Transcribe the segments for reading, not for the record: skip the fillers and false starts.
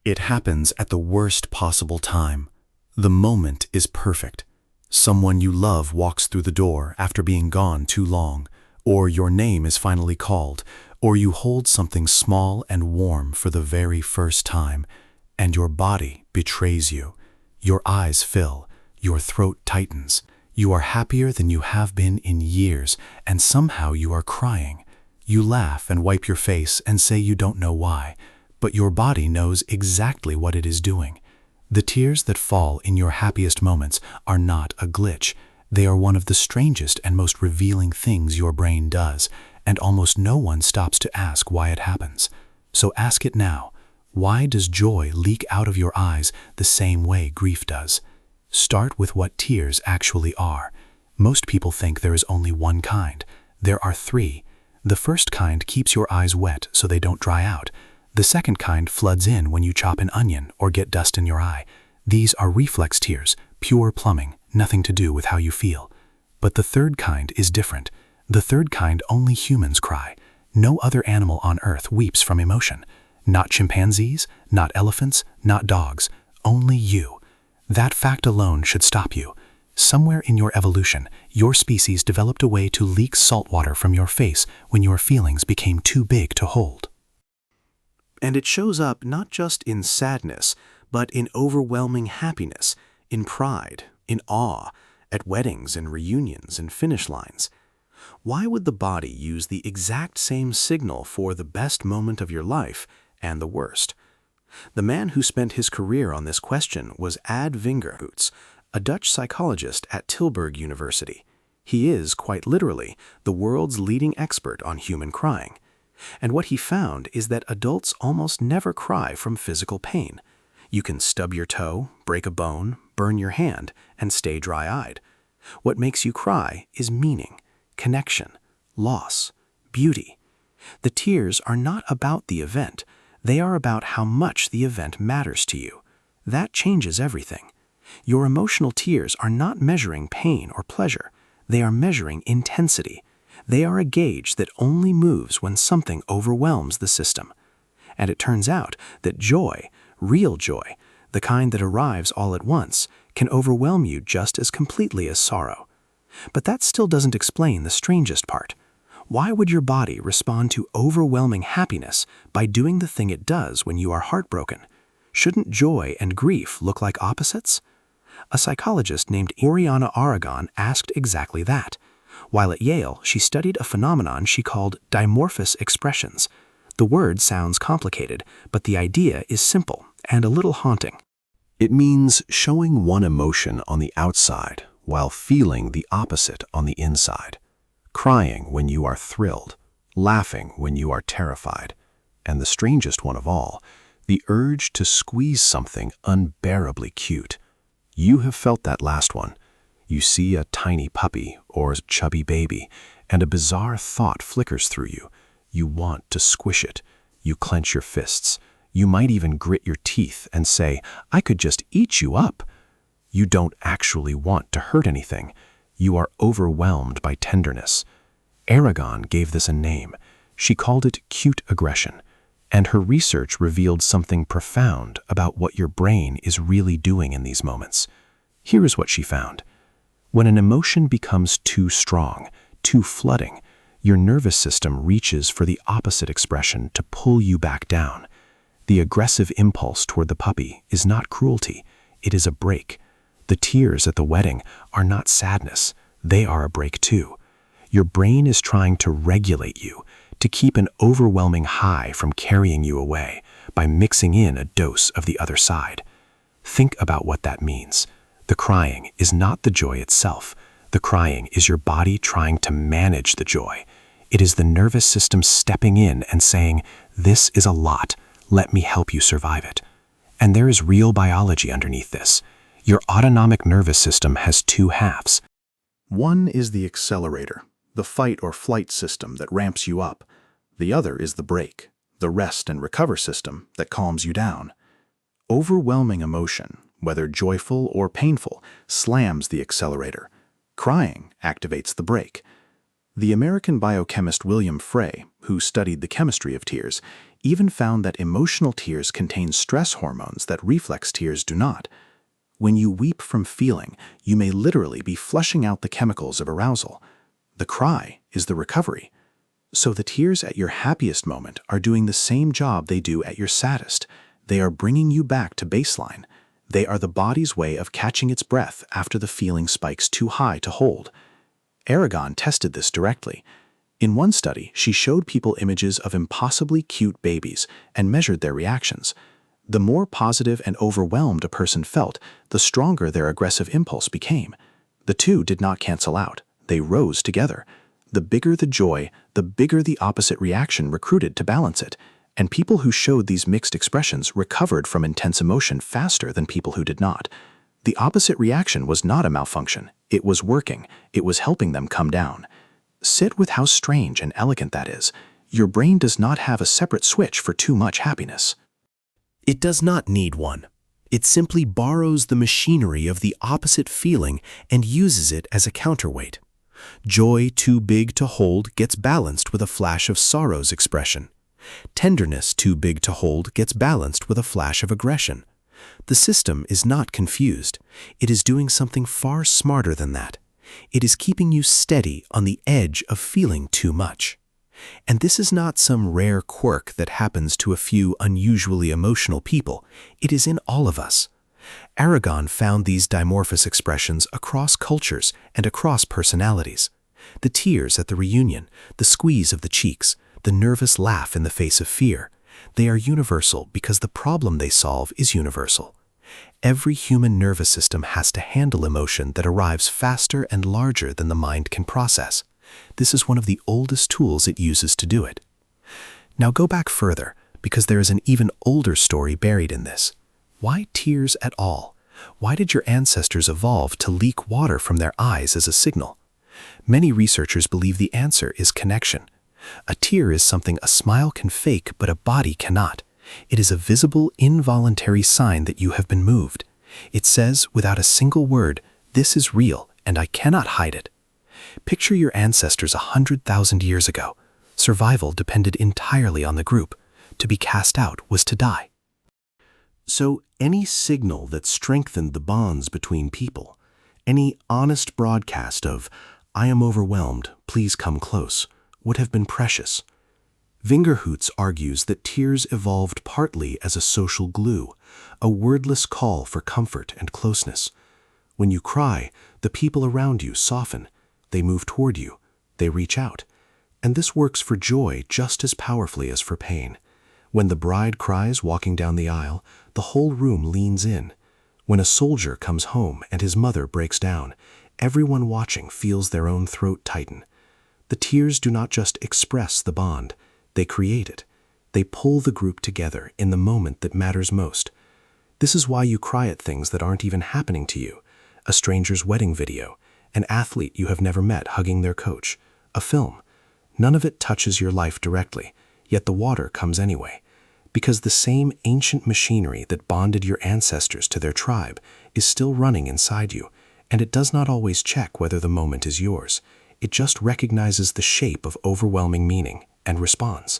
It happens at the worst possible time. The moment is perfect. Someone you love walks through the door after being gone too long, or your name is finally called, or you hold something small and warm for the very first time, and your body betrays you. Your eyes fill, your throat tightens. You are happier than you have been in years, and somehow you are crying. You laugh and wipe your face and say you don't know why, but your body knows exactly what it is doing. The tears that fall in your happiest moments are not a glitch. They are one of the strangest and most revealing things your brain does, and almost no one stops to ask why it happens. So ask it now. Why does joy leak out of your eyes the same way grief does? Start with what tears actually are. Most people think there is only one kind. There are three. The first kind keeps your eyes wet so they don't dry out. The second kind floods in when you chop an onion or get dust in your eye. These are reflex tears, pure plumbing, nothing to do with how you feel. But the third kind is different. The third kind only humans cry. No other animal on earth weeps from emotion. Not chimpanzees, not elephants, not dogs, only you. That fact alone should stop you. Somewhere in your evolution, your species developed a way to leak salt water from your face when your feelings became too big to hold. And it shows up not just in sadness, but in overwhelming happiness, in pride, in awe, at weddings and reunions and finish lines. Why would the body use the exact same signal for the best moment of your life and the worst? The man who spent his career on this question was Ad Vingerhoets, a Dutch psychologist at Tilburg University. He is, quite literally, the world's leading expert on human crying. And what he found is that adults almost never cry from physical pain. You can stub your toe, break a bone, burn your hand, and stay dry-eyed. What makes you cry is meaning, connection, loss, beauty. The tears are not about the event. They are about how much the event matters to you. That changes everything. Your emotional tears are not measuring pain or pleasure. They are measuring intensity. They are a gauge that only moves when something overwhelms the system. And it turns out that joy, real joy, the kind that arrives all at once, can overwhelm you just as completely as sorrow. But that still doesn't explain the strangest part. Why would your body respond to overwhelming happiness by doing the thing it does when you are heartbroken? Shouldn't joy and grief look like opposites? A psychologist named Oriana Aragon asked exactly that. While at Yale, she studied a phenomenon she called dimorphous expressions. The word sounds complicated, but the idea is simple and a little haunting. It means showing one emotion on the outside while feeling the opposite on the inside. Crying when you are thrilled, laughing when you are terrified, and the strangest one of all, the urge to squeeze something unbearably cute. You have felt that last one. You see a tiny puppy or a chubby baby, and a bizarre thought flickers through you. You want to squish it. You clench your fists. You might even grit your teeth and say, "I could just eat you up." You don't actually want to hurt anything. You are overwhelmed by tenderness. Aragon gave this a name. She called it cute aggression, and her research revealed something profound about what your brain is really doing in these moments. Here is what she found. When an emotion becomes too strong, too flooding, your nervous system reaches for the opposite expression to pull you back down. The aggressive impulse toward the puppy is not cruelty, it is a break. The tears at the wedding are not sadness, they are a break too. Your brain is trying to regulate you, to keep an overwhelming high from carrying you away by mixing in a dose of the other side. Think about what that means. The crying is not the joy itself. The crying is your body trying to manage the joy. It is the nervous system stepping in and saying, "This is a lot. Let me help you survive it." And there is real biology underneath this. Your autonomic nervous system has two halves. One is the accelerator, the fight or flight system that ramps you up. The other is the brake, the rest and recover system that calms you down. Overwhelming emotion, whether joyful or painful, slams the accelerator. Crying activates the brake. The American biochemist William Frey, who studied the chemistry of tears, even found that emotional tears contain stress hormones that reflex tears do not. When you weep from feeling, you may literally be flushing out the chemicals of arousal. The cry is the recovery. So the tears at your happiest moment are doing the same job they do at your saddest. They are bringing you back to baseline. They are the body's way of catching its breath after the feeling spikes too high to hold. Aragon tested this directly. In one study, she showed people images of impossibly cute babies and measured their reactions. The more positive and overwhelmed a person felt, the stronger their aggressive impulse became. The two did not cancel out. They rose together. The bigger the joy, the bigger the opposite reaction recruited to balance it. And people who showed these mixed expressions recovered from intense emotion faster than people who did not. The opposite reaction was not a malfunction. It was working. It was helping them come down. Sit with how strange and elegant that is. Your brain does not have a separate switch for too much happiness. It does not need one. It simply borrows the machinery of the opposite feeling and uses it as a counterweight. Joy too big to hold gets balanced with a flash of sorrow's expression. Tenderness too big to hold gets balanced with a flash of aggression. The system is not confused. It is doing something far smarter than that. It is keeping you steady on the edge of feeling too much. And this is not some rare quirk that happens to a few unusually emotional people. It is in all of us. Aragon found these dimorphous expressions across cultures and across personalities. The tears at the reunion, the squeeze of the cheeks, the nervous laugh in the face of fear. They are universal because the problem they solve is universal. Every human nervous system has to handle emotion that arrives faster and larger than the mind can process. This is one of the oldest tools it uses to do it. Now go back further, because there is an even older story buried in this. Why tears at all? Why did your ancestors evolve to leak water from their eyes as a signal? Many researchers believe the answer is connection. A tear is something a smile can fake, but a body cannot. It is a visible, involuntary sign that you have been moved. It says, without a single word, "This is real, and I cannot hide it." Picture your ancestors 100,000 years ago. Survival depended entirely on the group. To be cast out was to die. So any signal that strengthened the bonds between people, any honest broadcast of, "I am overwhelmed, please come close," would have been precious. Vingerhoots argues that tears evolved partly as a social glue, a wordless call for comfort and closeness. When you cry, the people around you soften. They move toward you. They reach out. And this works for joy just as powerfully as for pain. When the bride cries walking down the aisle, the whole room leans in. When a soldier comes home and his mother breaks down, everyone watching feels their own throat tighten. The tears do not just express the bond. They create it. They pull the group together in the moment that matters most. This is why you cry at things that aren't even happening to you. A stranger's wedding video, an athlete you have never met hugging their coach, a film. None of it touches your life directly, yet the water comes anyway. Because the same ancient machinery that bonded your ancestors to their tribe is still running inside you, and it does not always check whether the moment is yours. It just recognizes the shape of overwhelming meaning and responds.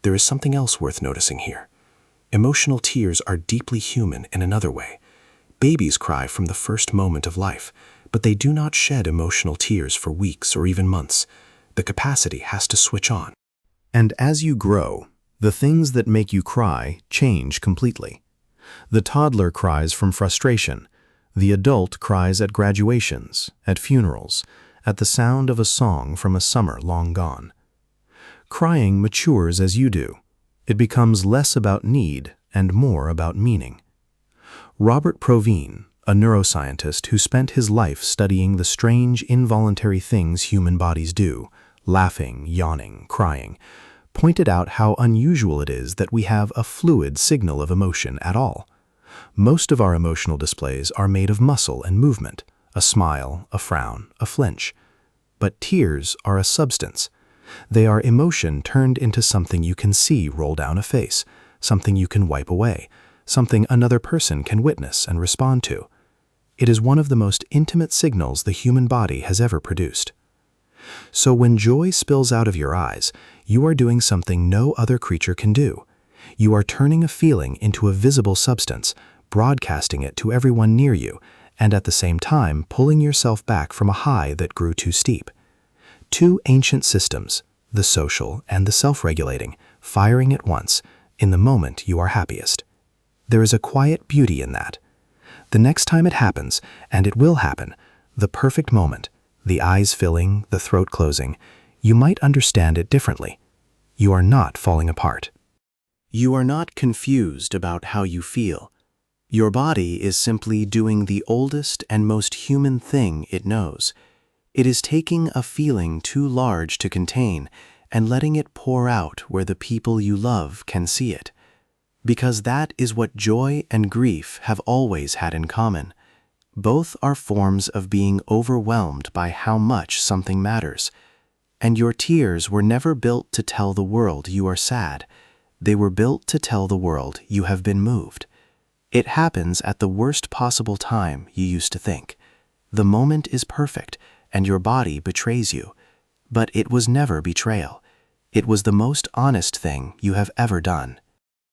There is something else worth noticing here. Emotional tears are deeply human in another way. Babies cry from the first moment of life, but they do not shed emotional tears for weeks or even months. The capacity has to switch on. And as you grow, the things that make you cry change completely. The toddler cries from frustration. The adult cries at graduations, at funerals, at the sound of a song from a summer long gone. Crying matures as you do. It becomes less about need and more about meaning. Robert Provine, a neuroscientist who spent his life studying the strange, involuntary things human bodies do, laughing, yawning, crying, pointed out how unusual it is that we have a fluid signal of emotion at all. Most of our emotional displays are made of muscle and movement, a smile, a frown, a flinch. But tears are a substance. They are emotion turned into something you can see roll down a face, something you can wipe away, something another person can witness and respond to. It is one of the most intimate signals the human body has ever produced. So when joy spills out of your eyes, you are doing something no other creature can do. You are turning a feeling into a visible substance, broadcasting it to everyone near you, and at the same time pulling yourself back from a high that grew too steep. Two ancient systems, the social and the self-regulating, firing at once, in the moment you are happiest. There is a quiet beauty in that. The next time it happens, and it will happen, the perfect moment, the eyes filling, the throat closing, you might understand it differently. You are not falling apart. You are not confused about how you feel. Your body is simply doing the oldest and most human thing it knows. It is taking a feeling too large to contain and letting it pour out where the people you love can see it. Because that is what joy and grief have always had in common. Both are forms of being overwhelmed by how much something matters. And your tears were never built to tell the world you are sad. They were built to tell the world you have been moved. It happens at the worst possible time, you used to think. The moment is perfect, and your body betrays you. But it was never betrayal. It was the most honest thing you have ever done.